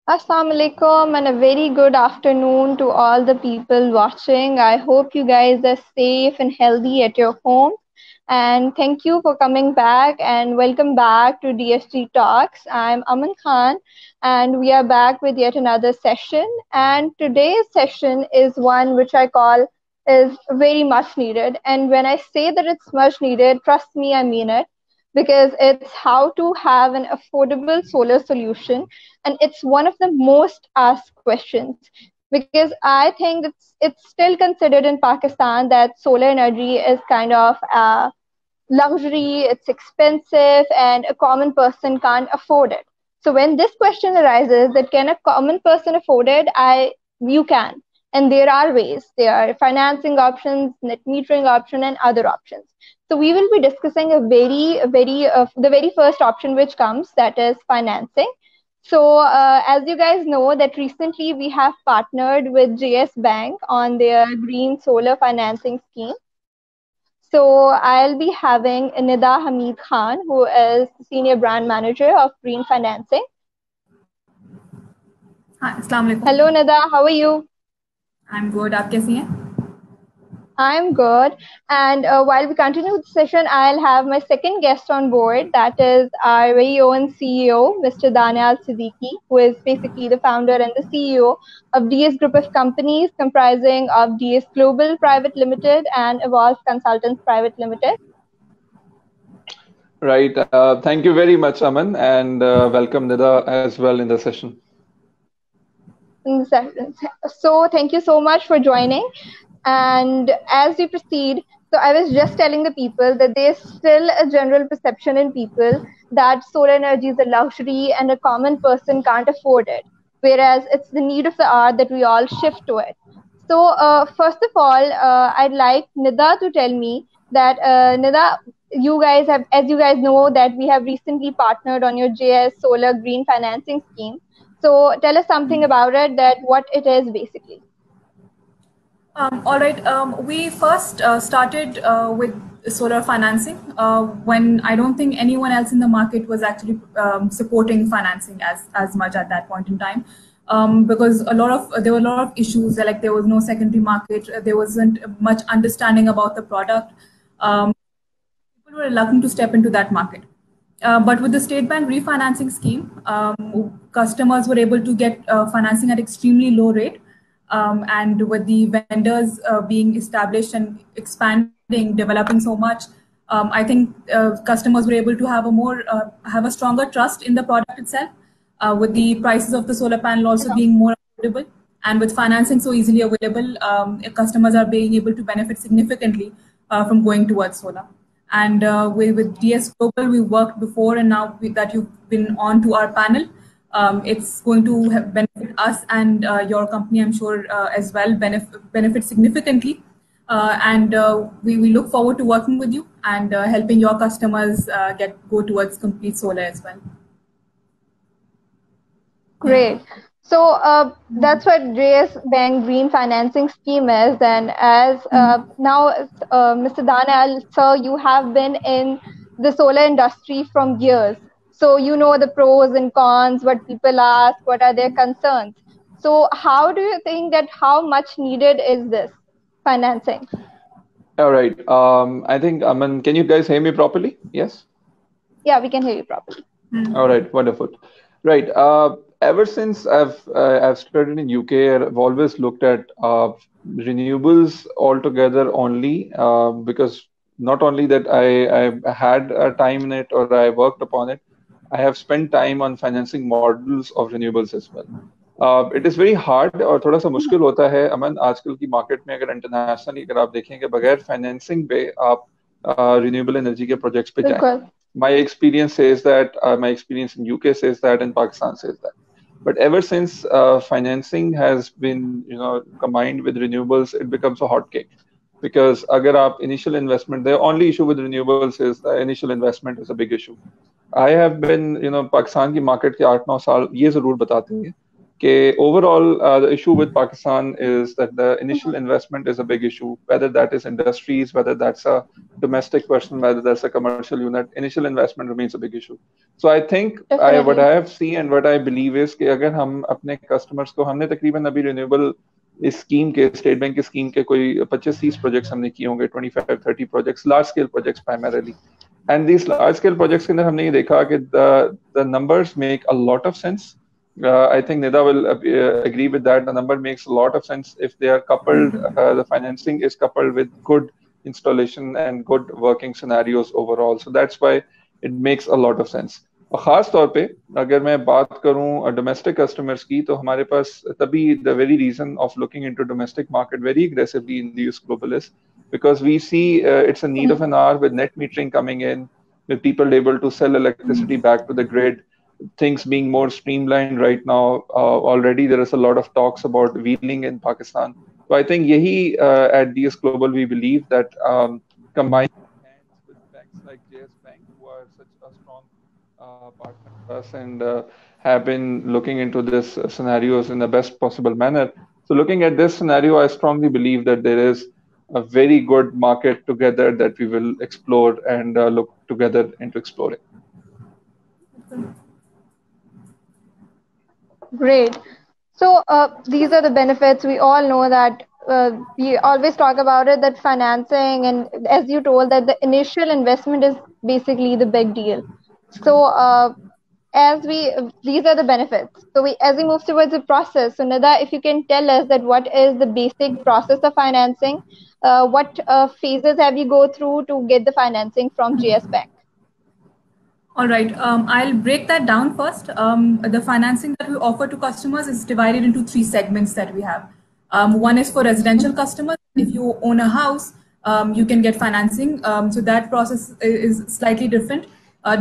Assalamu alaikum and a very good afternoon to all the people watching. I hope you guys are safe and healthy at your home. And thank you for coming back and welcome back to DSG Talks. I'm Aman Khan and we are back with yet another session. And today's session is one which I call is very much needed. And when I say that it's much needed, trust me, I mean it because it's how to have an affordable solar solution, and it's one of the most asked questions because I think it's still considered in Pakistan that solar energy is kind of a luxury, it's expensive, and a common person can't afford it. So when this question arises that can a common person afford it, you can. And there are ways. There are financing options, net metering option, and other options. So we will be discussing the very first option which comes, that is financing. So as you guys know that recently we have partnered with JS Bank on their green solar financing scheme. So I'll be having Nida Hamid Khan, who is Senior Brand Manager of Green Financing. Hi, Assalamu alaikum. Hello Nida, how are you? I'm good. आप कैसी हैं? I'm good. And while we continue the session, I'll have my second guest on board. That is our very own CEO, Mr. Daniel Siddiqui, who is basically the founder and the CEO of DS Group of Companies, comprising of DS Global Private Limited and Evolve Consultants Private Limited. Right. Thank you very much, Aman, and welcome Nida as well in the session. So thank you so much for joining. And as we proceed, so I was just telling the people that there's still a general perception in people that solar energy is a luxury and a common person can't afford it, whereas it's the need of the hour that we all shift to it. So first of all, I'd like Nida to tell me that Nida, you guys have, as you guys know, that we have recently partnered on your JS Solar Green Financing Scheme. So tell us something about it, that what it is basically. All right. We first started with solar financing when I don't think anyone else in the market was actually supporting financing as much at that point in time. Because there were a lot of issues, like there was no secondary market, there wasn't much understanding about the product. People were reluctant to step into that market. But with the State Bank refinancing scheme, customers were able to get financing at extremely low rate. And with the vendors being established and expanding, developing so much, I think customers were able to have a stronger trust in the product itself. With the prices of the solar panel also being more affordable, and with financing so easily available, customers are being able to benefit significantly from going towards solar. And with DS Global, we worked before, and now that you've been on to our panel, it's going to benefit us and your company, I'm sure, as well, benefit significantly. And we look forward to working with you and helping your customers go towards complete solar as well. Great. So that's what JS Bank Green Financing Scheme is. And as now, Mr. Daniel, sir, you have been in the solar industry from years. So you know the pros and cons, what people ask, what are their concerns. So how do you think that how much needed is this financing? All right. I think, Aman, can you guys hear me properly? Yes? Yeah, we can hear you properly. All right. Wonderful. Right. Ever since I've studied in UK, I've always looked at renewables altogether only because not only that I had a time in it or I worked upon it, I have spent time on financing models of renewables as well. It is very hard और थोड़ा सा मुश्किल होता है अमन आजकल की market में अगर इंटरनेशनली अगर आप देखें कि बगैर फाइनेंसिंग पे आप रिन्यूएबल एनर्जी के प्रोजेक्ट्स पे जाएं. My experience says that, my experience in UK says that, and Pakistan says that. But ever since financing has been, combined with renewables, it becomes a hot cake. Because agar aap initial investment, the only issue with renewables is the initial investment is a big issue. I have been, Pakistan की market के 8-9 साल ये जरूर बताते हैं overall, the issue with Pakistan is that the initial investment is a big issue, whether that is industries, whether that's a domestic person, whether that's a commercial unit, initial investment remains a big issue. So I think what I have seen and what I believe is कि अगर हम अपने customers को हमने तकरीबन अभी renewable इस scheme के स्टेट बैंक की स्कीम के कोई 25-30 प्रोजेक्ट्स हमने किए होंगे 25-30 projects large scale projects primarily and this large scale projects के अंदर हमने ये देखा कि the numbers make a lot of sense I think Nida will agree with that. The number makes a lot of sense if they are coupled. The financing is coupled with good installation and good working scenarios overall. So that's why it makes a lot of sense. और ख़ास तौर पे अगर मैं बात करूं domestic customers की तो हमारे पास तभी the very reason of looking into domestic market very aggressively in the US Global is because we see it's a need of an hour with net metering coming in, with people able to sell electricity back to the grid. Things being more streamlined right now. Already there is a lot of talks about wheeling in Pakistan. So I think yahi at DS Global we believe that combining hands with banks like JS Bank, who are such a strong partner with us and have been looking into this scenarios in the best possible manner. So looking at this scenario, I strongly believe that there is a very good market together that we will explore and look together into exploring. Great. So these are the benefits. We all know that we always talk about it, that financing, and as you told, that the initial investment is basically the big deal. So these are the benefits. So as we move towards the process, so Nida, if you can tell us that what is the basic process of financing, what phases have you go through to get the financing from JS Bank? All right, I'll break that down first. The financing that we offer to customers is divided into 3 segments that we have. One is for residential customers. If you own a house, you can get financing. So that process is slightly different.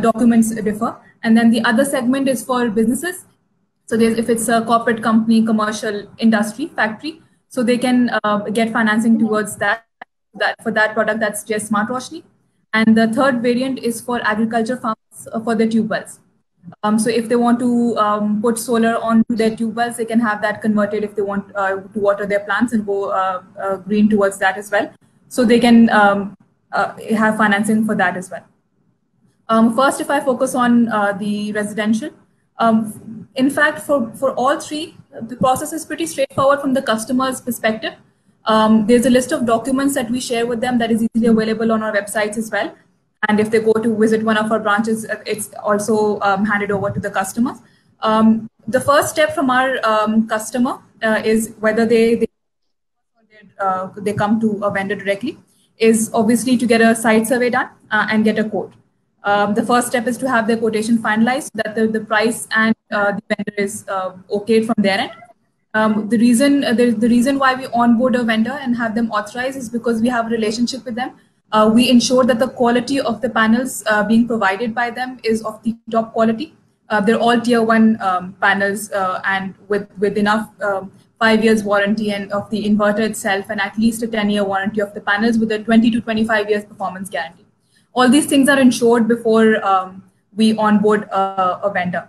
Documents differ. And then the other segment is for businesses. So if it's a corporate company, commercial, industry, factory, so they can get financing towards that for that product, that's just Smart Roshni. And the third variant is for agriculture farmers for the tube wells. So if they want to put solar onto their tube wells, they can have that converted if they want to water their plants and go green towards that as well. So they can have financing for that as well. First, if I focus on the residential, in fact, for all 3, the process is pretty straightforward from the customer's perspective. There's a list of documents that we share with them that is easily available on our websites as well. And if they go to visit one of our branches, it's also handed over to the customers. The first step from our customer is whether they come to a vendor directly, is obviously to get a site survey done and get a quote. The first step is to have their quotation finalized, so that the price and the vendor is okay from their end. The reason why we onboard a vendor and have them authorized is because we have a relationship with them. We ensure that the quality of the panels being provided by them is of the top quality. They're all tier 1 panels and with enough 5 years warranty and of the inverter itself, and at least a 10-year warranty of the panels with a 20 to 25 years performance guarantee. All these things are ensured before we onboard a vendor.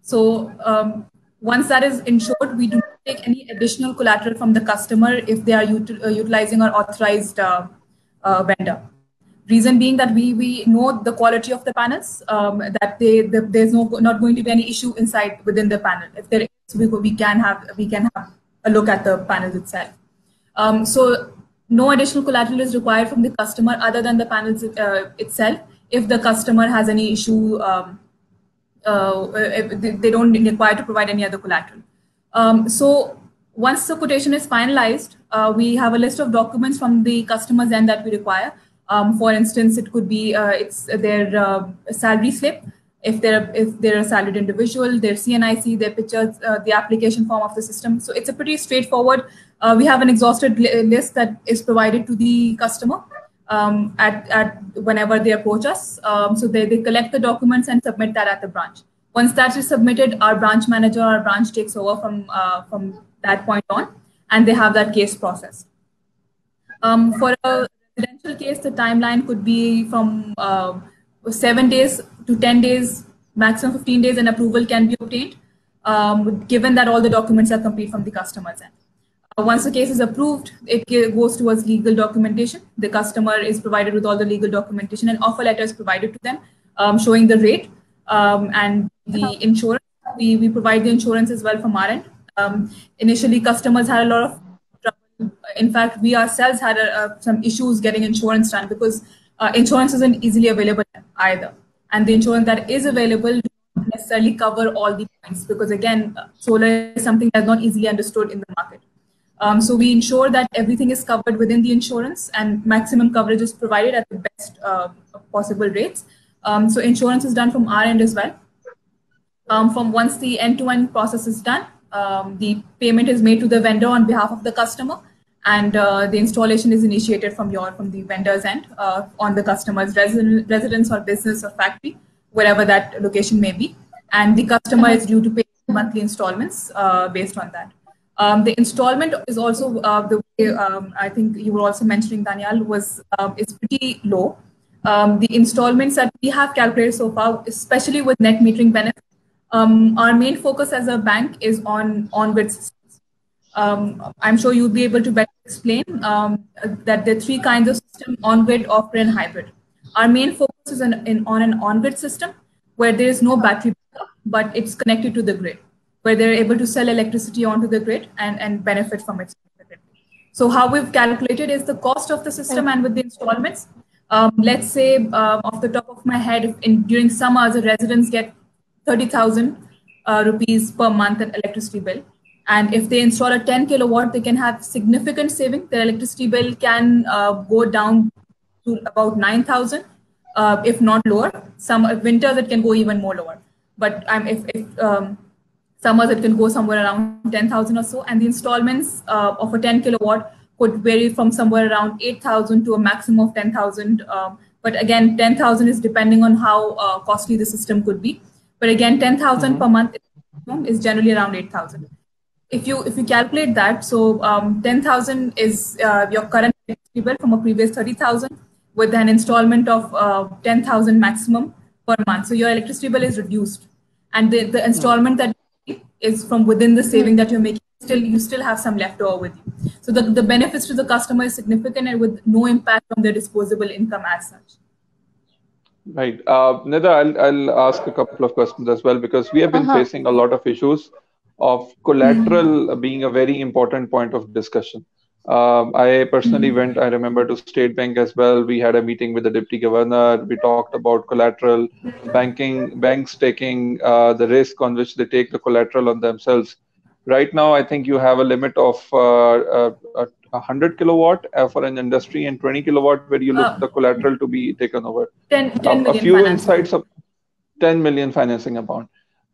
So once that is ensured, we do not take any additional collateral from the customer if they are utilizing our authorized vendor. Reason being that we know the quality of the panels, that there's not going to be any issue within the panel. If there is, we can have a look at the panels itself. So no additional collateral is required from the customer other than the panels itself. If the customer has any issue, they don't require to provide any other collateral. So once the quotation is finalized, we have a list of documents from the customer's end that we require. For instance, it could be it's their salary slip, if they're a salaried individual, their CNIC, their pictures, the application form of the system. So it's a pretty straightforward. We have an exhausted list that is provided to the customer at whenever they approach us. So they collect the documents and submit that at the branch. Once that is submitted, our branch manager, our branch takes over from that point on, and they have that case processed. For a residential case, the timeline could be from 7 days to 10 days, maximum 15 days, and approval can be obtained. given that all the documents are complete from the customer's end. Once the case is approved, it goes towards legal documentation. The customer is provided with all the legal documentation, and offer letter is provided to them showing the rate and the insurance. We provide the insurance as well from our end. Initially, customers had a lot of trouble. In fact, we ourselves had some issues getting insurance done because insurance isn't easily available either. And the insurance that is available doesn't necessarily cover all the points because, again, solar is something that's not easily understood in the market. So we ensure that everything is covered within the insurance and maximum coverage is provided at the best possible rates. So insurance is done from our end as well. From once the end-to-end process is done, the payment is made to the vendor on behalf of the customer, and the installation is initiated from the vendor's end on the customer's residence or business or factory, wherever that location may be. And the customer is due to pay monthly installments based on that. The installment is also the way I think you were also mentioning, Daniel, is pretty low. The installments that we have calculated so far, especially with net metering benefit, our main focus as a bank is on-grid systems. I'm sure you'll be able to better explain that there are three kinds of system: on-grid, off-grid, and hybrid. Our main focus is on an on-grid system where there is no battery backup, but it's connected to the grid, where they're able to sell electricity onto the grid and benefit from it. So how we've calculated is the cost of the system and with the installments. Let's say off the top of my head, during summers, the residents get 30,000 rupees per month in electricity bill. And if they install a 10 kilowatt, they can have significant saving. Their electricity bill can go down to about 9,000, if not lower. Some winters, it can go even more lower. But if summers, it can go somewhere around 10,000 or so. And the installments of a 10 kilowatt could vary from somewhere around 8,000 to a maximum of 10,000. But again, 10,000 is depending on how costly the system could be. But again, 10,000 per month is generally around 8,000. If you calculate that, so 10,000 is your current electricity bill from a previous 30,000 with an installment of 10,000 maximum per month. So your electricity bill is reduced. And the installment that is from within the saving that you're making, you still have some left over with you. So the benefits to the customer is significant and with no impact on their disposable income as such. Right. Nida, I'll ask a couple of questions as well, because we have been facing a lot of issues of collateral being a very important point of discussion. I personally went, I remember, to State Bank as well. We had a meeting with the Deputy Governor. We talked about collateral, banks taking the risk on which they take the collateral on themselves. Right now, I think you have a limit of 100 kilowatt for an industry and 20 kilowatt where you look the collateral to be taken over. 10 million a few insights of 10 million financing amount.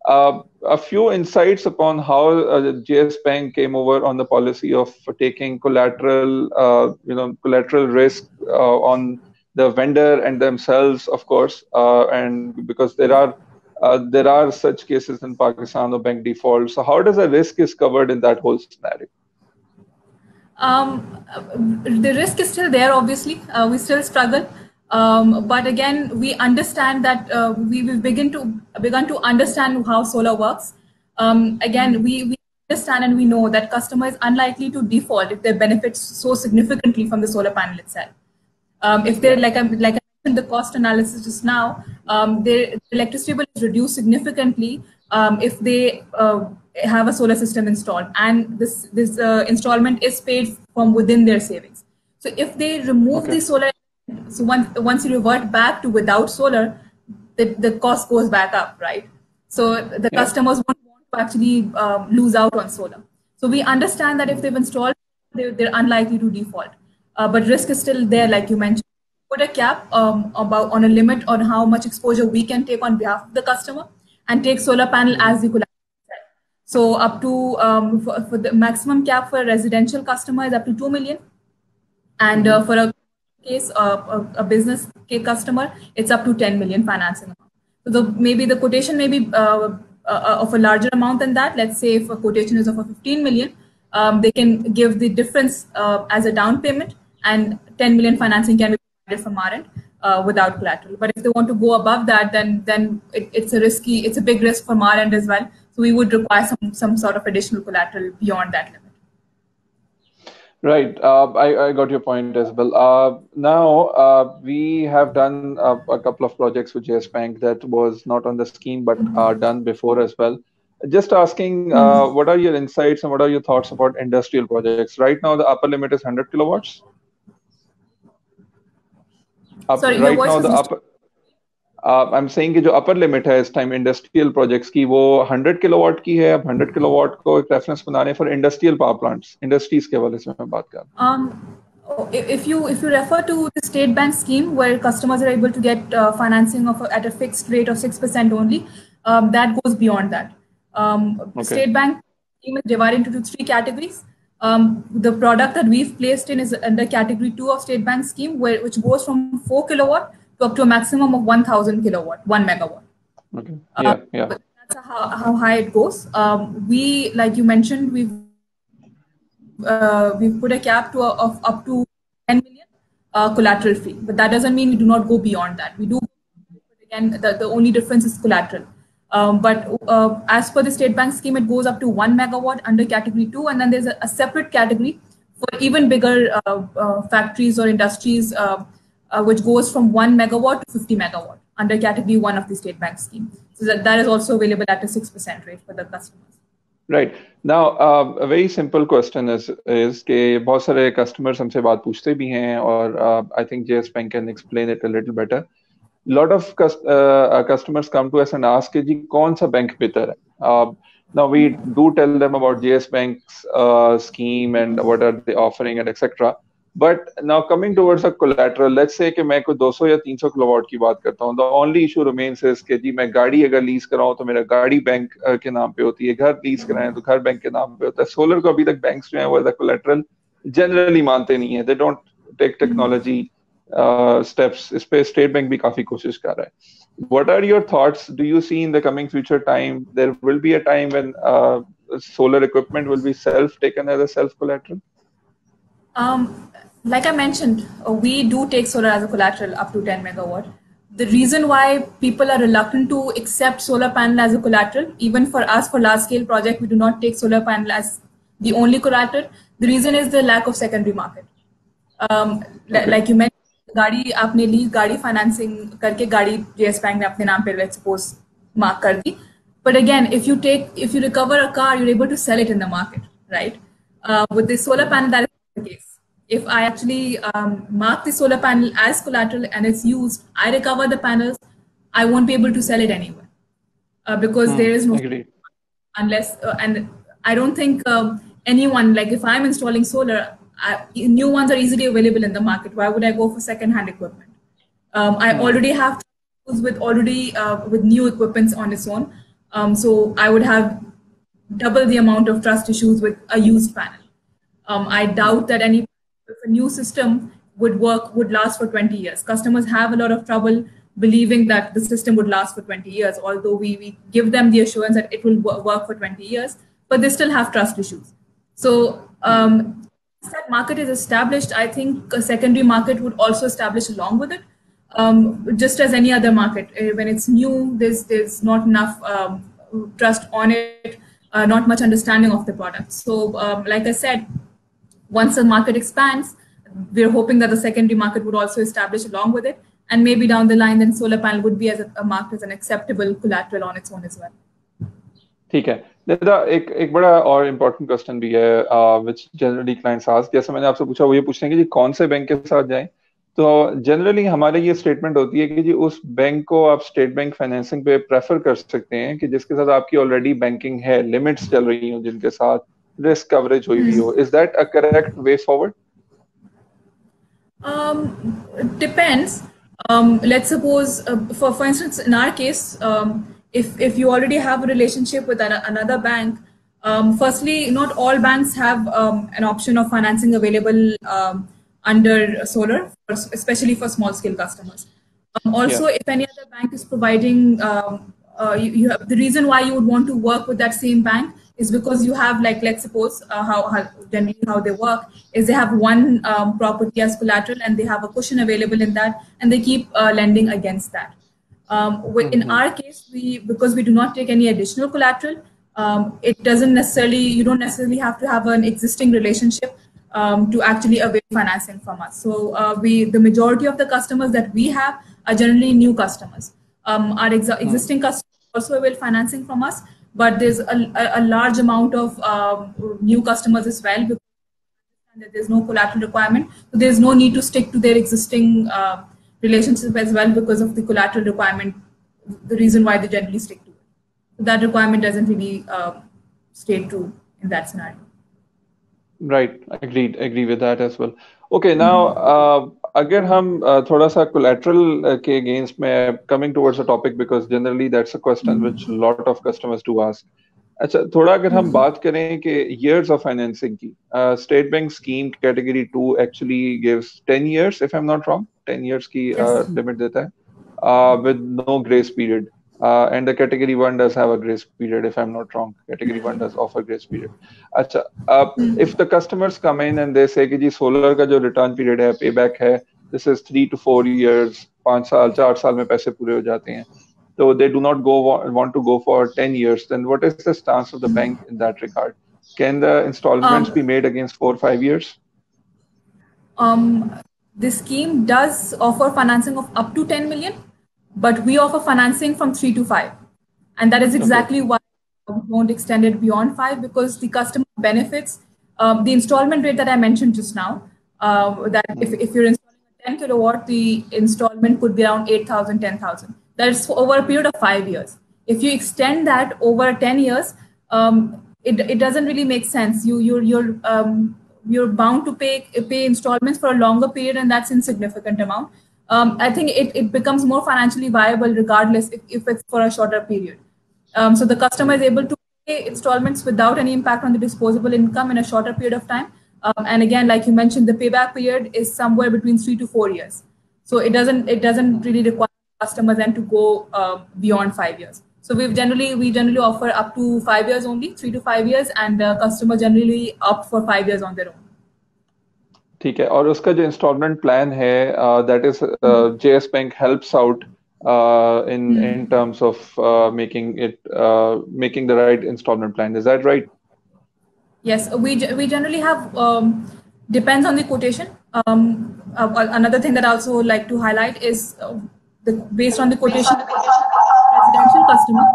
A few insights upon how JS Bank came over on the policy of taking collateral, collateral risk on the vendor and themselves, of course, and because there are such cases in Pakistan of bank default. So how does the risk is covered in that whole scenario? The risk is still there, obviously. We still struggle. But again, we understand that we've begun to understand how solar works. Again, we understand and we know that customer is unlikely to default if they benefit so significantly from the solar panel itself. If they're like I mentioned the cost analysis just now, their electricity bill is reduced significantly if they have a solar system installed, and this installment is paid from within their savings. So if they remove the solar, so once you revert back to without solar, the cost goes back up, right? So the customers won't want to actually lose out on solar. So we understand that if they've installed, they're unlikely to default. But risk is still there, like you mentioned. Put a cap on a limit on how much exposure we can take on behalf of the customer, and take solar panel as the collateral. So up to for the maximum cap for a residential customer is up to 2 million, and for a case a business customer, it's up to 10 million financing amount. So maybe the quotation may be of a larger amount than that. Let's say if a quotation is of a 15 million, they can give the difference as a down payment, and 10 million financing can be provided from our end without collateral. But if they want to go above that, then it's a big risk from our end as well. So we would require some sort of additional collateral beyond that limit. Right. I got your point as well. Now, we have done a couple of projects with JS Bank that was not on the scheme, but done before as well. Just asking, what are your insights and what are your thoughts about industrial projects? Right now, the upper limit is 100 kilowatts. Sorry, right your voice now, is the upper, I'm saying कि जो upper limit है इस time industrial projects की वो 100 kilowatt की है. अब 100 kilowatt को एक reference बनाने for industrial power plants, industries के वाले से मैं बात कर रहा हूँ. If you refer to the state bank scheme where customers are able to get financing at a fixed rate of 6% only, that goes beyond that. State bank scheme is divided into 3 categories. The product that we've placed in is under category 2 of state bank scheme, which goes from 4 kilowatt to up to a maximum of 1,000 kilowatt, 1 megawatt. Okay. Yeah. But that's how high it goes. We, like you mentioned, we've put a cap of up to 10 million collateral fee, but that doesn't mean we do not go beyond that. We do, but again, the only difference is collateral. But as per the state bank scheme, it goes up to 1 megawatt under category 2, and then there's a separate category for even bigger factories or industries, which goes from 1 megawatt to 50 megawatt under category 1 of the state bank scheme. So that is also available at a 6% rate for the customers. Right. Now, a very simple question is कि बहुत सारे customers हमसे बात पूछते भी हैं और I think JS Bank can explain it a little better. Lot of customers come to us and ask कि जी कौन सा बैंक बेहतर है. Now we do tell them about JS Bank's scheme and what are they offering and etc. But now coming towards a collateral, let's say कि मैं कोई 200 या 300 kilowatt की बात करता हूँ, the only issue remains is कि जी मैं गाड़ी अगर लीज कराऊँ तो मेरा गाड़ी बैंक के नाम पे होती है, घर लीज कराएं तो घर बैंक के नाम पे होता है. सोलर को अभी तक बैंक्स जो हैं वो collateral generally मानते नहीं है. They don't take technology steps. इस पे स्टेट बैंक भी काफी कोशिश कर रहा है. What are your thoughts? Do you see in the coming future time there will be a time when solar equipment will be taken as a self collateral? Like I mentioned, we do take solar as a collateral up to 10 megawatt. The reason why people are reluctant to accept solar panel as a collateral, even for us for large scale project, we do not take solar panel as the only collateral. The reason is the lack of secondary market. Like you mentioned, गाड़ी आपने ली, गाड़ी financing करके गाड़ी JS Bank ने अपने नाम पे let's suppose mark कर दी. But again, if you recover a car, you're able to sell it in the market, right? With the solar panel, that is not the case. If I actually mark the solar panel as collateral and it's used, I recover the panels, I won't be able to sell it anywhere because there is no unless and I don't think anyone, like if I'm installing solar, new ones are easily available in the market. Why would I go for second-hand equipment? I already have with new equipments on its own, so I would have double the amount of trust issues with a used panel. I doubt that if a new system would last for 20 years. Customers have a lot of trouble believing that the system would last for 20 years, although we give them the assurance that it will work for 20 years, but they still have trust issues. So once that market is established, I think a secondary market would also establish along with it. Just as any other market, when it's new, there's not enough trust on it, not much understanding of the product. So like I said, once the market expands, we're hoping that the secondary market would also establish along with it. And maybe down the line, then solar panel would be marked as an acceptable collateral on its own as well. ठीक है. एक बड़ा और important question भी है which generally clients ask. जैसे मैंने आपसे पूछा वो ये पूछते हैं कि जी कौन से बैंक के साथ जाएं. तो जनरली हमारे ये स्टेटमेंट होती है कि जी उस बैंक को आप स्टेट बैंक फाइनेंसिंग पे प्रेफर कर सकते हैं कि जिसके साथ आपकी ऑलरेडी बैंकिंग है, लिमिट्स चल रही हो, जिनके साथ risk coverage हुई हो. Is that a correct way forward? Depends. Let's suppose, for instance, in our case, if you already have a relationship with another bank, firstly, not all banks have an option of financing available under solar, especially for small scale customers. If any other bank is providing, the reason why you would want to work with that same bank is because you have, like, let's suppose generally how they work is they have one property as collateral and they have a cushion available in that and they keep lending against that. In our case, because we do not take any additional collateral, it doesn't necessarily, you don't necessarily have to have an existing relationship to actually avail financing from us. So the majority of the customers that we have are generally new customers. Our existing customers also avail financing from us, but there's a large amount of new customers as well, because that there's no collateral requirement. So there's no need to stick to their existing relationship as well because of the collateral requirement, the reason why they generally stick to it. So that requirement doesn't really stay true in that scenario. Right, agree with that as well. Okay, now अगर हम थोड़ा सा collateral के against में coming towards the topic, because generally that's a question which a lot of customers do ask. अच्छा, थोड़ा अगर हम बात करें कि years of financing की, State Bank scheme category 2 actually gives 10 years, if I'm not wrong, 10 years की limit देता है with no grace period. And the category 1 does have a grace period, if I'm not wrong. Category 1 does offer grace period. Acha, if the customers come in and they say कि जी solar का जो return period है, payback है, this is 3 to 4 years, 5 साल, 4 साल में पैसे पूरे हो जाते हैं. So they do not want to go for 10 years. Then what is the stance of the bank in that regard? Can the installments be made against 4 or 5 years? The scheme does offer financing of up to 10 million. But we offer financing from 3 to 5. And that is exactly why we won't extend it beyond 5, because the customer benefits the installment rate that I mentioned just now, that if you're installing a 10 kilowatt, the installment could be around 8,000, 10,000. That's over a period of 5 years. If you extend that over 10 years, it doesn't really make sense. You're bound to pay installments for a longer period, and that's insignificant amount. I think it becomes more financially viable regardless if it's for a shorter period. So the customer is able to pay installments without any impact on the disposable income in a shorter period of time. And again, like you mentioned, the payback period is somewhere between 3 to 4 years. So it doesn't really require customers then to go beyond 5 years. So we generally offer up to 5 years only, 3 to 5 years, and customer generally opt for 5 years on their own. ठीक है, और उसका जो instalment plan है that is JS Bank helps out in terms of making the right installment plan. Is that right? Yes, we generally have depends on the quotation. Another thing that I also like to highlight is based on the quotation residential customer.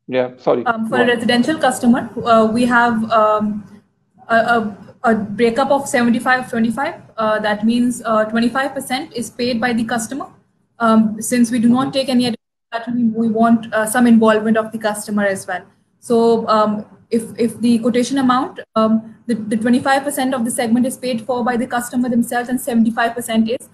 Yeah, sorry. For a residential customer, we have a breakup of 75-25. That means 25% is paid by the customer. Since we do not take any additional, we want some involvement of the customer as well. So if the quotation amount, the 25% of the segment is paid for by the customer themselves, and 75% is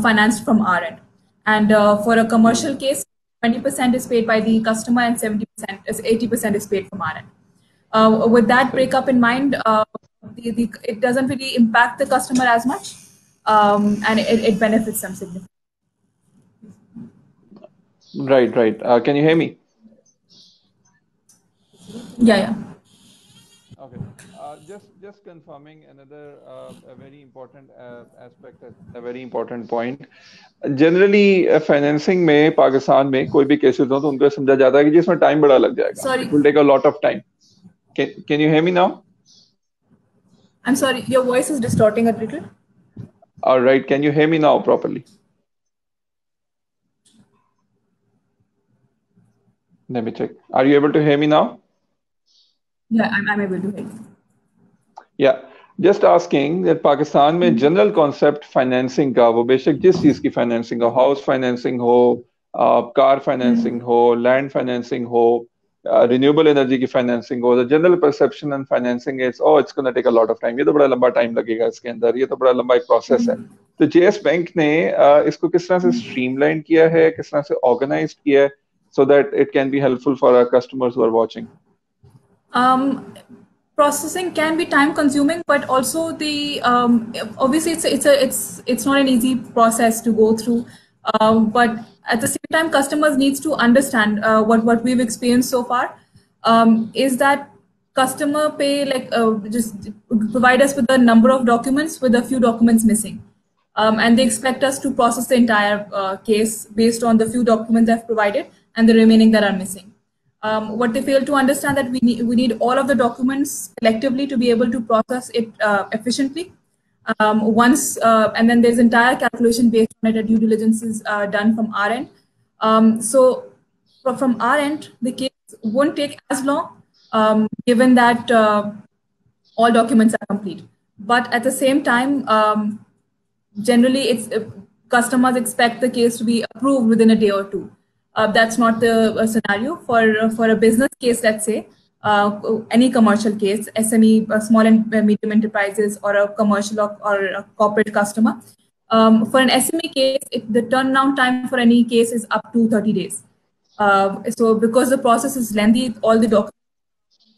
financed from our end. And for a commercial case, 20% is paid by the customer and 80% is paid from our end. With that breakup in mind, it doesn't really impact the customer as much, and it benefits them significantly. Right. Can you hear me? Yeah. Okay. Just confirming another a very important aspect, a very important point. Generally, financing में पाकिस्तान में कोई भी cases हो तो उनको समझा जाता है कि जिसमें time बड़ा लग जाएगा. Sorry. It will take a lot of time. Can you hear me now? I'm sorry, your voice is distorting a little. All right, can you hear me now properly? Let me check. Are you able to hear me now? Yeah, I'm able to hear you. Yeah, just asking that Pakistan में general concept financing का, वो बेशक जिस चीज की financing हो, house financing हो, car financing हो, land financing हो, renewable energy की financing हो, the general perception on financing is, oh, it's going to take a lot of time. ये तो बड़ा लंबा time लगेगा इसके अंदर, ये तो बड़ा लंबा एक process है. तो JS Bank ने इसको किस तरह से streamline किया है, किस तरह से organized किया है, so that it can be helpful for our customers who are watching? Processing can be time consuming, but also the obviously it's not an easy process to go through. But at the same time, customers needs to understand what we've experienced so far is that customer pay just provide us with a number of documents with a few documents missing, and they expect us to process the entire case based on the few documents I've provided and the remaining that are missing. What they fail to understand that we need all of the documents collectively to be able to process it efficiently. And then there's entire calculation based on it. A due diligence is done from our end. So from our end, the case won't take as long, given that all documents are complete. But at the same time, generally, it's customers expect the case to be approved within a day or two. That's not the scenario for a business case. Let's say any commercial case, SME, small and medium enterprises, or a commercial or a corporate customer. For an SME case, the turnaround time for any case is up to 30 days. So because the process is lengthy, all the documents,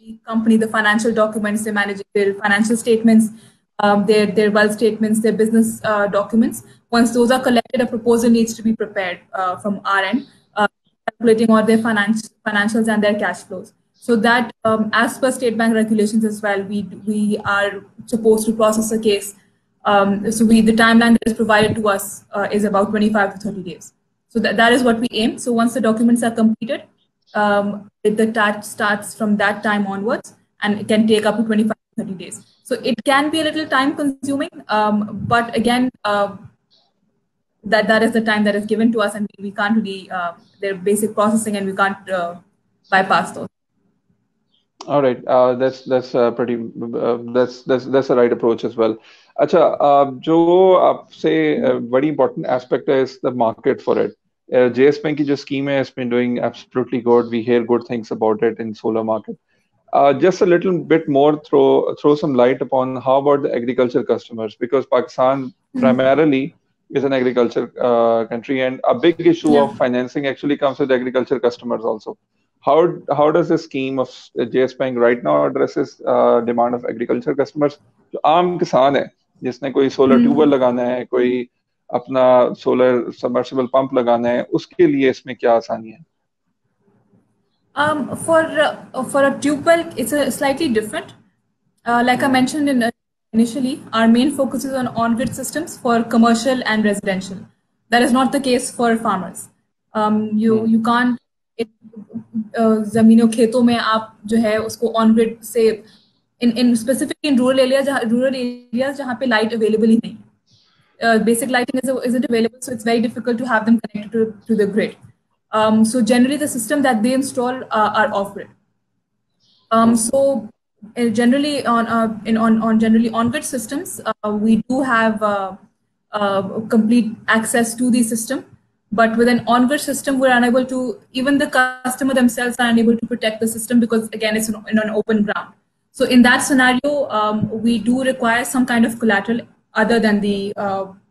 the company, the financial documents, they manage their financial statements, their wealth statements, their business documents. Once those are collected, a proposal needs to be prepared from our end, calculating all their financials and their cash flows. So that, as per State Bank regulations as well, we are supposed to process a case. So the timeline that is provided to us is about 25 to 30 days. So that is what we aim. So once the documents are completed, the tax starts from that time onwards, and it can take up to 25 to 30 days. So it can be a little time consuming, but again, that is the time that is given to us, and we can't really, their basic processing, and we can't bypass those. All right, that's pretty that's the right approach as well. अच्छा, जो आपसे बड़ी important aspect is the market for it. JS Bank की जो scheme है, has been doing absolutely good. We hear good things about it in solar market. Just a little bit more, throw some light upon how about the agriculture customers, because Pakistan primarily is an agriculture country, and a big issue of financing actually comes with agriculture customers also. How does the scheme of JS Bank right now addresses demand of agriculture customers? जो आम किसान है, जिसने कोई solar tubewell लगाना है, कोई अपना सोलर सबमर्सिबल पंप लगाना है, उसके लिए इसमें क्या आसानी है? For a tubewell, it's slightly different. Like I mentioned initially, our main focus is on on-grid systems for commercial and residential. That is not the case for farmers. You can't ज़मीनों खेतों में आप जो है उसको on-grid से in specifically in rural areas जहाँ पे light available ही नहीं, basic lighting isn't available, so it's very difficult to have them connected to the grid. So generally, the system that they install are off-grid. So generally, on generally on-grid systems, we do have complete access to the system. But with an on-grid system, we're unable to, even the customer themselves are unable to protect the system because, again, it's in an open ground. So in that scenario, we do require some kind of collateral other than the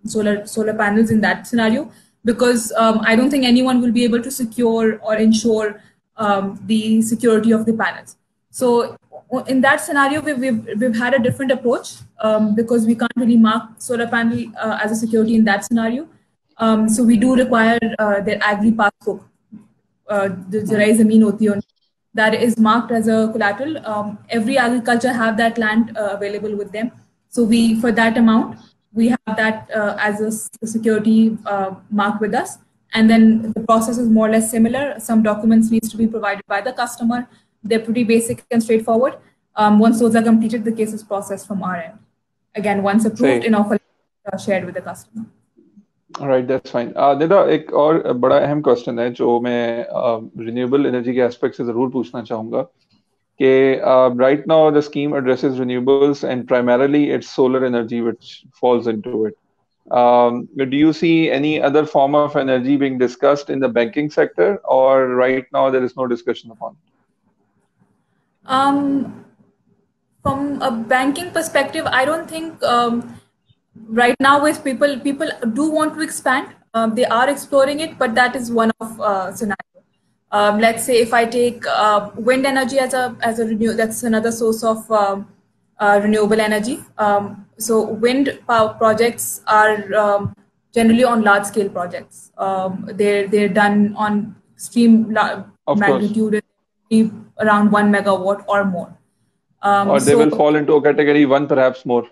solar panels in that scenario, because I don't think anyone will be able to secure or ensure the security of the panels. So in that scenario, we've had a different approach because we can't really mark solar panel as a security in that scenario. So we do require their agri passbook, the Zarai Zameen hoti hai, that is marked as a collateral. Every agriculture have that land available with them. So for that amount, we have that as a security marked with us. And then the process is more or less similar. Some documents needs to be provided by the customer. They're pretty basic and straightforward. Once those are completed, the case is processed from our end. Again, once approved, in offer shared with the customer. All right, that's fine. Nida, एक और बड़ा अहम question है जो मैं renewable energy के aspect से जरूर पूछना चाहूंगा कि right now the scheme addresses renewables and primarily it's solar energy which falls into it. Do you see any other form of energy being discussed in the banking sector, or right now there is no discussion upon it? From a banking perspective, I don't think right now with people do want to expand. They are exploring it, but that is one of scenario. Let's say if I take wind energy as a that's another source of renewable energy. So wind power projects are generally on large scale projects. They're done on extreme magnitude, around 1 megawatt or more. Or they will fall into a category 1, perhaps more.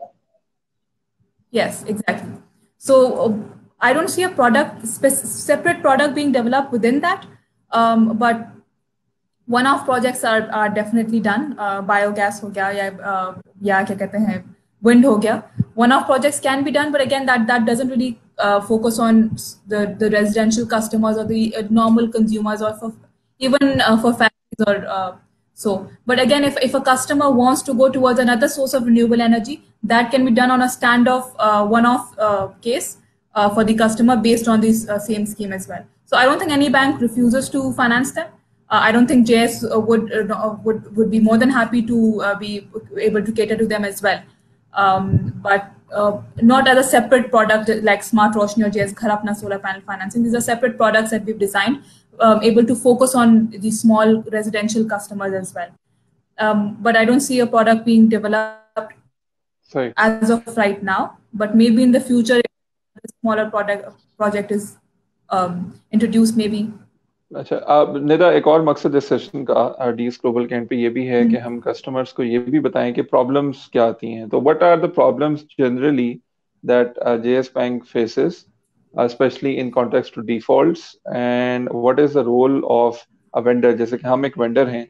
Yes, exactly. So I don't see a separate product being developed within that. But one-off projects are definitely done. Biogas हो गया या क्या कहते हैं wind हो गया. One-off projects can be done, but again that doesn't really focus on the residential customers or the normal consumers, or for even for families or so. But again, if a customer wants to go towards another source of renewable energy, that can be done on a standoff one-off case for the customer based on this same scheme as well. So I don't think any bank refuses to finance them. I don't think JS would be more than happy to be able to cater to them as well, but not as a separate product like Smart Roshni or JS Ghar Apna solar panel financing. These are separate products that we've designed, able to focus on the small residential customers as well. But I don't see a product being developed as of right now. But maybe in the future, if a smaller project is introduced, maybe. अच्छा, निदा, एक और मकसद इस session का DS global camp पे ये भी है कि हम कस्टमर्स को ये भी बताएं कि प्रॉब्लम्स क्या आती हैं. तो what are the problems generally that JS bank faces, especially in context to defaults, and what is the role of a vendor? जैसे कि हम एक वेंडर हैं,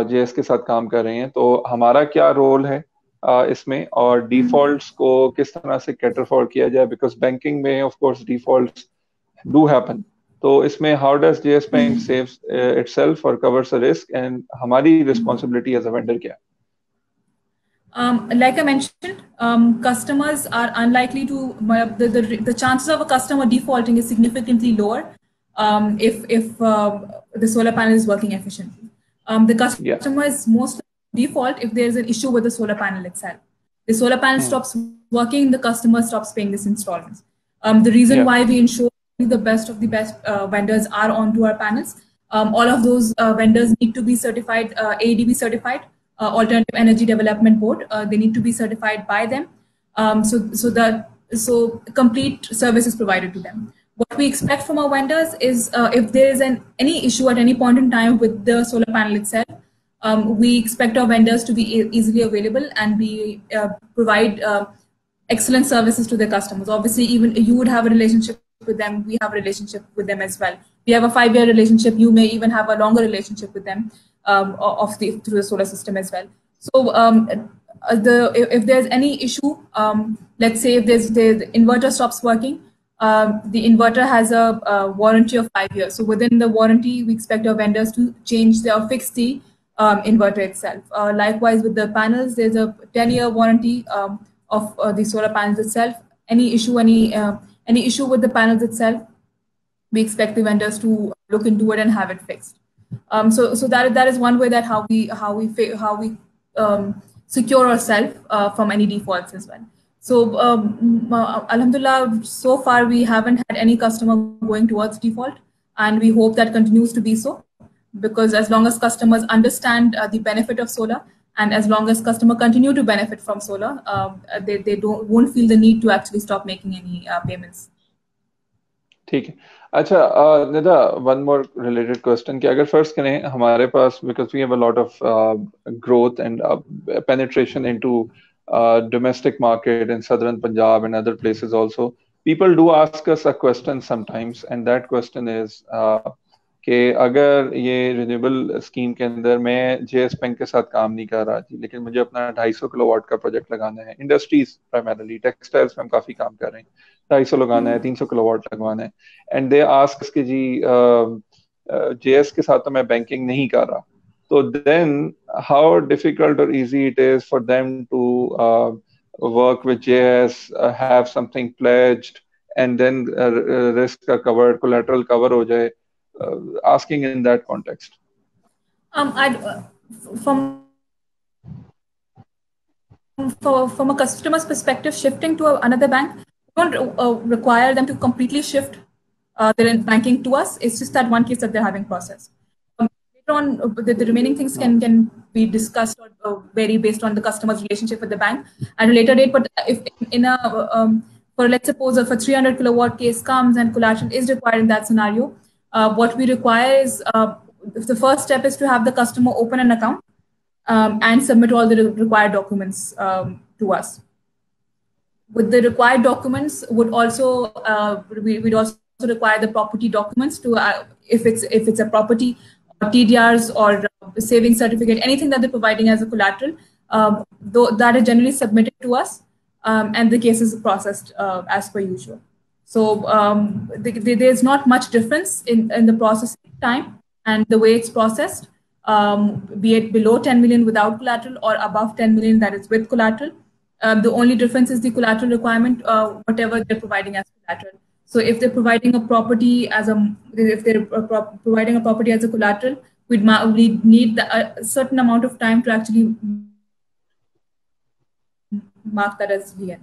जेएस के साथ काम कर रहे हैं, तो हमारा क्या रोल है इसमें, और डिफॉल्ट्स को किस तरह से कैटर फॉर किया जाए, बिकॉज बैंकिंग में of course defaults do happen. तो इसमें how does JS Bank saves itself or covers the risk, and हमारी responsibility as a vendor क्या है? Like I mentioned, customers are unlikely to, the chances of a customer defaulting is significantly lower if the solar panel is working efficiently. The customer is most default if there's an issue with the solar panel itself. The solar panel stops working, the customer stops paying this installments. The reason why we ensure the best of the best vendors are onto our panels. All of those vendors need to be certified, ADB certified, Alternative Energy Development Board. They need to be certified by them. So complete service is provided to them. What we expect from our vendors is if there is any issue at any point in time with the solar panel itself, we expect our vendors to be easily available and provide excellent services to their customers. Obviously, even you would have a relationship with them, we have a relationship with them as well. We have a 5-year relationship. You may even have a longer relationship with them through the solar system as well. So if there's any issue, let's say if the inverter stops working, the inverter has a warranty of 5 years. So within the warranty, we expect our vendors to change or fix the inverter itself. Likewise, with the panels, there's a 10-year warranty of the solar panels itself. Any issue with the panels itself, we expect the vendors to look into it and have it fixed. So that is one way that how we secure ourselves from any defaults as well. So Alhamdulillah, so far we haven't had any customer going towards default, and we hope that continues to be so, because as long as customers understand the benefit of solar, and as long as customers continue to benefit from solar, they won't feel the need to actually stop making any payments. ठीक है. अच्छा, Nida, one more related question, कि अगर first करें हमारे पास, because we have a lot of growth and penetration into domestic market in southern Punjab and other places also, people do ask us a question sometimes, and that question is कि अगर ये renewable scheme के अंदर मैं JS bank के साथ काम नहीं कर रहा थी, लेकिन मुझे अपना 250 किलोवाट का प्रोजेक्ट लगाना है, इंडस्ट्रीज प्राइमरली टेक्सटाइल्स में हम काफी काम कर रहे हैं, 250 लगाना है, 300 किलोवाट लगवाना है, एंड दे आस्क कि जी जेएस के साथ तो मैं बैंकिंग नहीं कर रहा, तो देन हाउ डिफिकल्ट और easy it is for them to work with JS, have something pledged, and then risk का कवर, कोलैटरल कवर हो जाए, asking in that context. From a customer's perspective, shifting to another bank, we don't require them to completely shift their banking to us. It's just that one case that they're having processed. Later on, the remaining things can be discussed or vary based on the customer's relationship with the bank at a later date. But if in a for let's suppose if a 300 kilowatt case comes and collateral is required in that scenario, what we require is the first step is to have the customer open an account and submit all the required documents to us. With the required documents, we'd also require the property documents to if it's a property TDRs or saving certificate, anything that they're providing as a collateral, though that is generally submitted to us, and the case is processed as per usual. So there's not much difference in the processing time and the way it's processed, be it below 10 million without collateral or above 10 million that is with collateral. The only difference is the collateral requirement, whatever they're providing as collateral. So if they're providing a property as providing a property as a collateral, we'd need a certain amount of time to actually mark that as VN.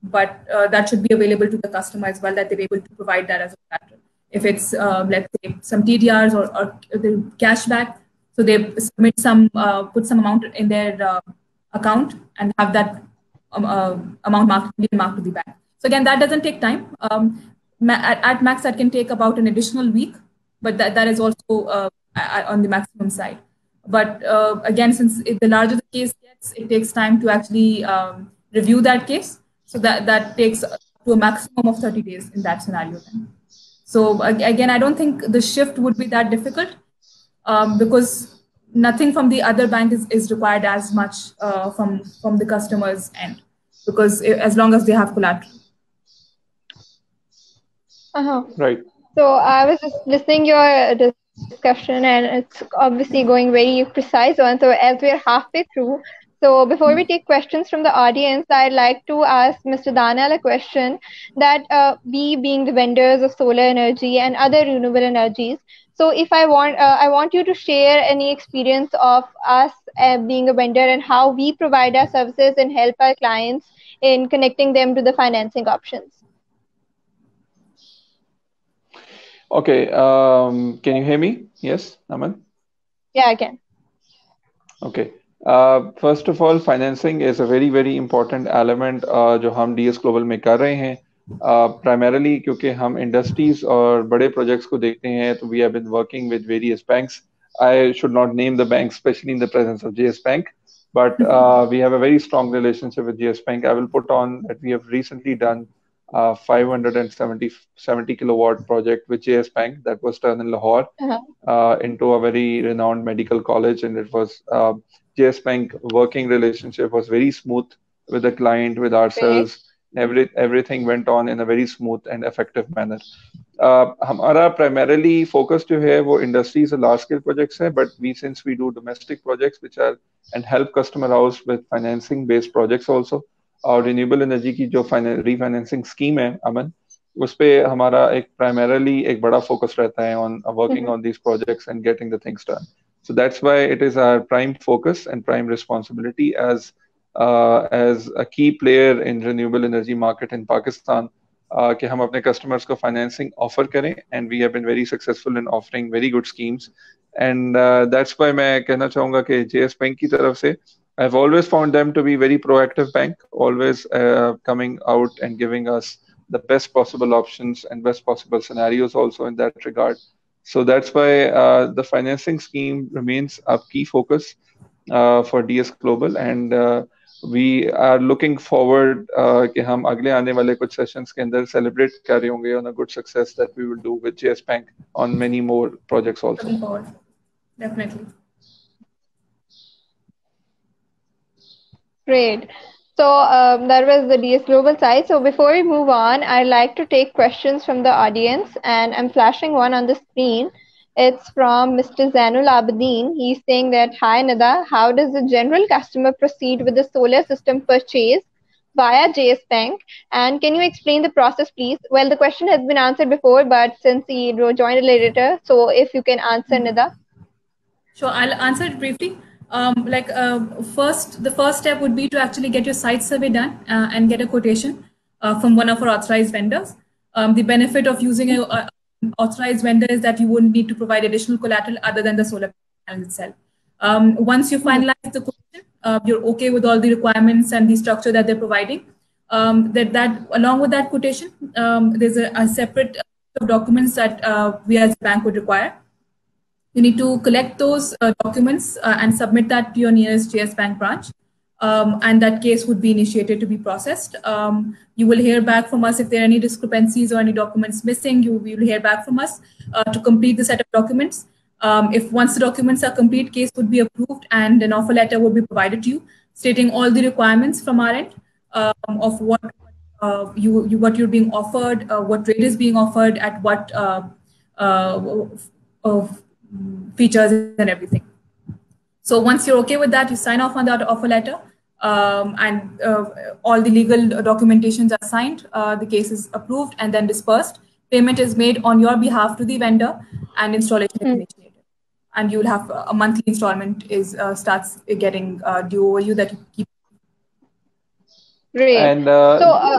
But that should be available to the customer as well, that they're able to provide that as a collateral. If it's, let's say, some TDRs or the cashback, so they submit some, put some amount in their account and have that amount marked to the bank. So again, that doesn't take time. At max, that can take about an additional week, but that is also on the maximum side. But again, since the larger the case gets, it takes time to actually review that case. So that takes to a maximum of 30 days in that scenario then. So again, I don't think the shift would be that difficult because nothing from the other bank is required as much from the customer's end, because as long as they have collateral. Right. So I was just listening your discussion, and it's obviously going very precise on. So as we're halfway through, so before we take questions from the audience, I'd like to ask Mr. Danal a question that we being the vendors of solar energy and other renewable energies. So if I want you to share any experience of us being a vendor and how we provide our services and help our clients in connecting them to the financing options. Okay. Can you hear me? Yes, Aman? Yeah, I can. Okay. First of all, financing is a very, very important element जो हम DS Global में कर रहे हैं. Primarily क्योंकि हम industries और बड़े projects को देखते हैं, तो we have been working with various banks. I should not name the bank, especially in the presence of JS Bank, but we have a very strong relationship with JS Bank. I will put on that we have recently done 570 kilowatt project with JS Bank that was done in Lahore into a very renowned medical college, and it was JS Bank working relationship was very smooth with the client, with ourselves. Everything went on in a very smooth and effective manner. हमारा primarily focus जो है वो industries और large scale projects है, but since we do domestic projects which are and help customer house with financing based projects also. और renewable energy की जो refinancing scheme है अमन, उस पे हमारा एक primarily एक बड़ा focus रहता है on working on these projects and getting the things done. So that's why it is our prime focus and prime responsibility as a key player in renewable energy market in Pakistan कि हम अपने customers को financing offer करें, and we have been very successful in offering very good schemes. And that's why मैं कहना चाहूँगा कि JS Bank की तरफ से I've always found them to be very proactive bank, always coming out and giving us the best possible options and best possible scenarios also in that regard. So that's why the financing scheme remains a key focus for DS Global, and we are looking forward कि हम अगले आने वाले कुछ sessions के अंदर celebrate कर रहे होंगे on a good success that we will do with JS Bank on many more projects also. Looking forward. Definitely. Great. So that was the DS Global side. So before we move on, I'd like to take questions from the audience, and I'm flashing one on the screen. It's from Mr. Zainul Abedin. He's saying that, hi Nida, how does the general customer proceed with the solar system purchase via JS Bank? And can you explain the process, please? Well, the question has been answered before, but since he joined a little later, so if you can answer, Nida. Sure, I'll answer it briefly. The first step would be to actually get your site survey done and get a quotation from one of our authorized vendors. The benefit of using an authorized vendor is that you wouldn't need to provide additional collateral other than the solar panel itself. Once you finalize the quotation, you're okay with all the requirements and the structure that they're providing. That along with that quotation, there's a separate set of documents that we as a bank would require. You need to collect those documents and submit that to your nearest JS Bank branch, and that case would be initiated to be processed. You will hear back from us if there are any discrepancies or any documents missing. You will hear back from us to complete the set of documents. If once the documents are complete, case would be approved and an offer letter would be provided to you, stating all the requirements from our end of what what you're being offered, what rate is being offered, at what features and everything. So once you're okay with that, you sign off on that offer letter, and all the legal documentations are signed. The case is approved and then dispersed. Payment is made on your behalf to the vendor, and installation is initiated. And you'll have a monthly installment is starts getting due over you that you keep. Great. And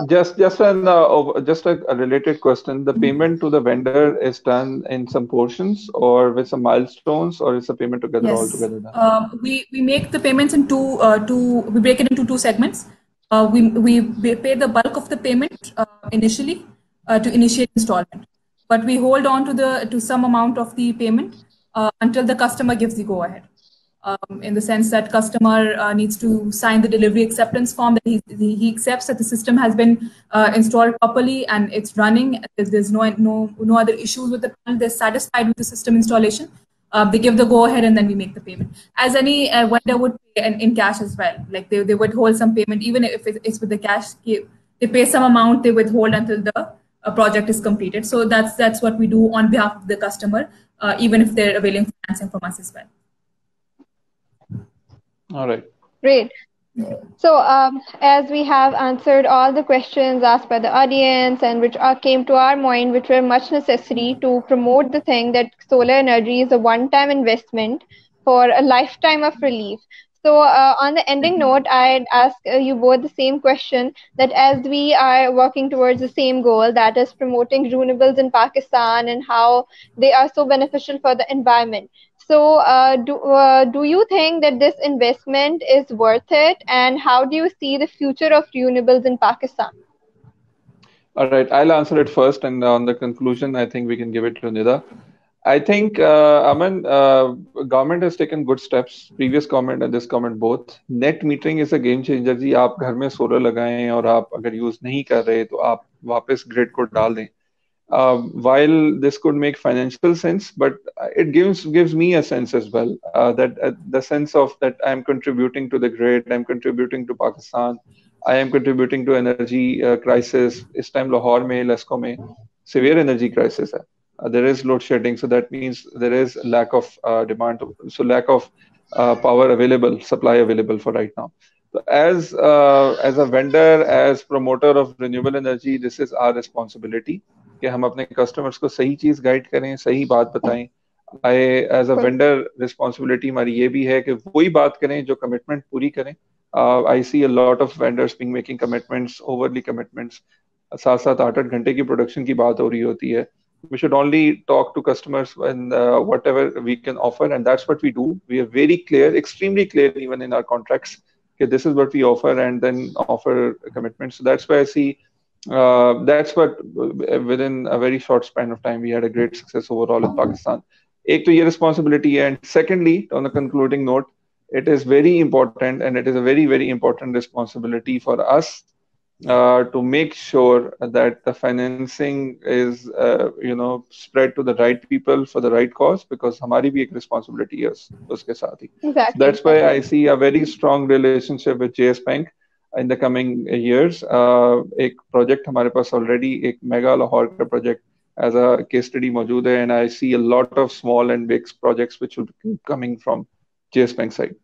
just a related question: the payment to the vendor is done in some portions or with some milestones, or is the payment together all together done? We make the payments in we break it into two segments. We pay the bulk of the payment initially to initiate installment, but we hold on to some amount of the payment until the customer gives the go ahead. In the sense that customer needs to sign the delivery acceptance form that he accepts that the system has been installed properly and it's running. There's no other issues with the panel. They're satisfied with the system installation. They give the go ahead and then we make the payment. As any vendor would pay in cash as well. Like they would hold some payment, even if it's with the cash. They pay some amount, they withhold until the project is completed. So that's what we do on behalf of the customer, even if they're availing financing from us as well. All right. Great. So as we have answered all the questions asked by the audience and which came to our mind, which were much necessary to promote the thing that solar energy is a one-time investment for a lifetime of relief. So on the ending note, I'd ask you both the same question, that as we are working towards the same goal, that is promoting renewables in Pakistan and how they are so beneficial for the environment. So do you think that this investment is worth it, and how do you see the future of renewables in Pakistan? All right, I'll answer it first, and on the conclusion, I think we can give it to Nida. I think, Aman, government has taken good steps. Previous government and this government both. Net metering is a game changer. जी आप घर में solar लगाएं और आप अगर use नहीं कर रहे तो आप वापस ग्रिड को डाल दें. While this could make financial sense, but it gives me a sense as well, that the sense of that I'm contributing to the grid, I'm contributing to Pakistan, I am contributing to energy crisis. This time Lahore mein, Lesco mein, severe energy crisis hai. There is load shedding, so that means there is lack of demand, so lack of power available, supply available for right now. So as a vendor, as promoter of renewable energy, this is our responsibility कि हम अपने customers को सही चीज guide करें, सही बात बताएं. एज अ वेंडर रिस्पॉन्सिबिलिटी हमारी ये भी है कि वही बात करें जो कमिटमेंट पूरी करें. I see a lot of vendors being making commitments, overly commitments. 7-7, 8-8 घंटे की प्रोडक्शन की बात हो रही होती है. We should only talk to customers when whatever we can offer, and that's what we do. We are very clear, extremely clear, even in our contracts. Okay, this is what we offer, and then offer commitments. So that's why I see. That's what within a very short span of time we had a great success overall in Pakistan. एक तो ये responsibility है, and secondly, on a concluding note, it is very important, and it is a very, very important responsibility for us to make sure that the financing is spread to the right people for the right cause, because हमारी भी एक responsibility है उसके साथ ही. Exactly. That's why I see a very strong relationship with JS Bank in the coming years. एक project हमारे पास already एक mega Lahore का project as a case study मौजूद है, and I see a lot of small and big projects which will keep coming from JS Bank side.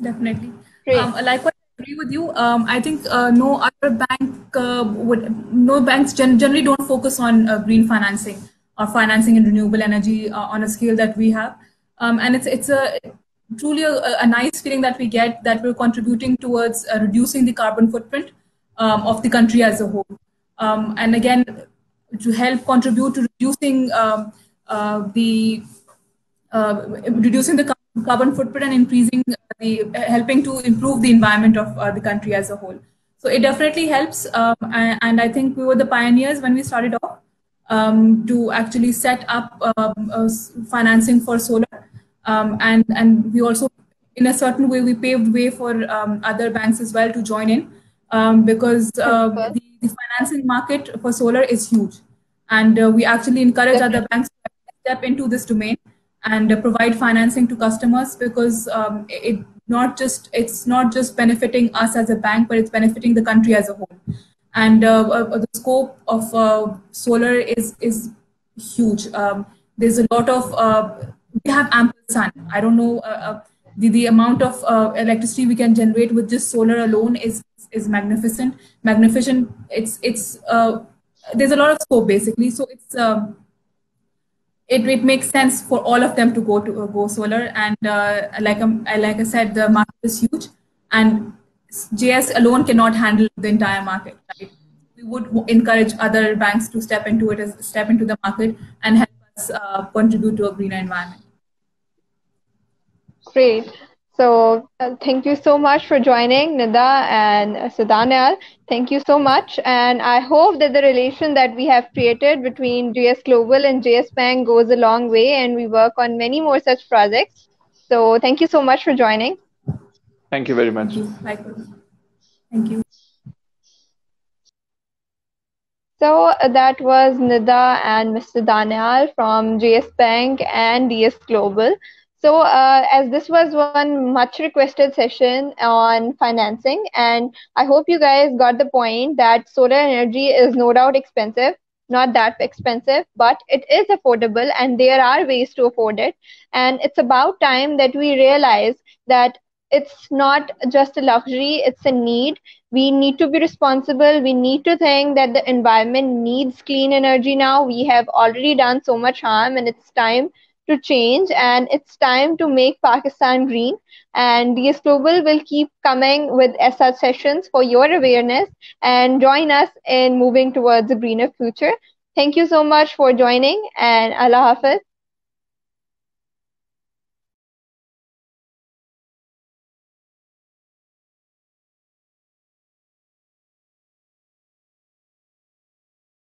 Definitely. Likewise, I agree with you. I think no other bank no banks generally don't focus on green financing or financing in renewable energy on a scale that we have, and it's a truly a nice feeling that we get that we're contributing towards reducing the carbon footprint of the country as a whole, and again to help contribute to reducing the carbon footprint and increasing helping to improve the environment of the country as a whole. So it definitely helps, and I think we were the pioneers when we started off to actually set up financing for solar, and we also, in a certain way, we paved way for other banks as well to join in, because the financing market for solar is huge, and we actually encourage other banks to step into this domain. and provide financing to customers, because it's not just benefiting us as a bank, but it's benefiting the country as a whole. And the scope of solar is huge. There's a lot of we have ample sun. I don't know the amount of electricity we can generate with just solar alone is magnificent. Magnificent. It's there's a lot of scope basically. So it makes sense for all of them to go solar. And like I said, the market is huge, and JS alone cannot handle the entire market. Right? We would encourage other banks to step into the market and help us contribute to a greener environment. Great. So thank you so much for joining, Nida and Danial. Thank you so much. And I hope that the relation that we have created between JS Global and JS Bank goes a long way, and we work on many more such projects. So thank you so much for joining. Thank you very much. Thank you. So that was Nida and Mr. Danial from JS Bank and DS Global. So as this was one much requested session on financing, and I hope you guys got the point that solar energy is no doubt expensive, not that expensive, but it is affordable and there are ways to afford it. And it's about time that we realize that it's not just a luxury, it's a need. We need to be responsible. We need to think that the environment needs clean energy now. We have already done so much harm, and it's time to change, and it's time to make Pakistan green. And DS Global will keep coming with such sessions for your awareness, and join us in moving towards a greener future. Thank you so much for joining, and Allah Hafiz.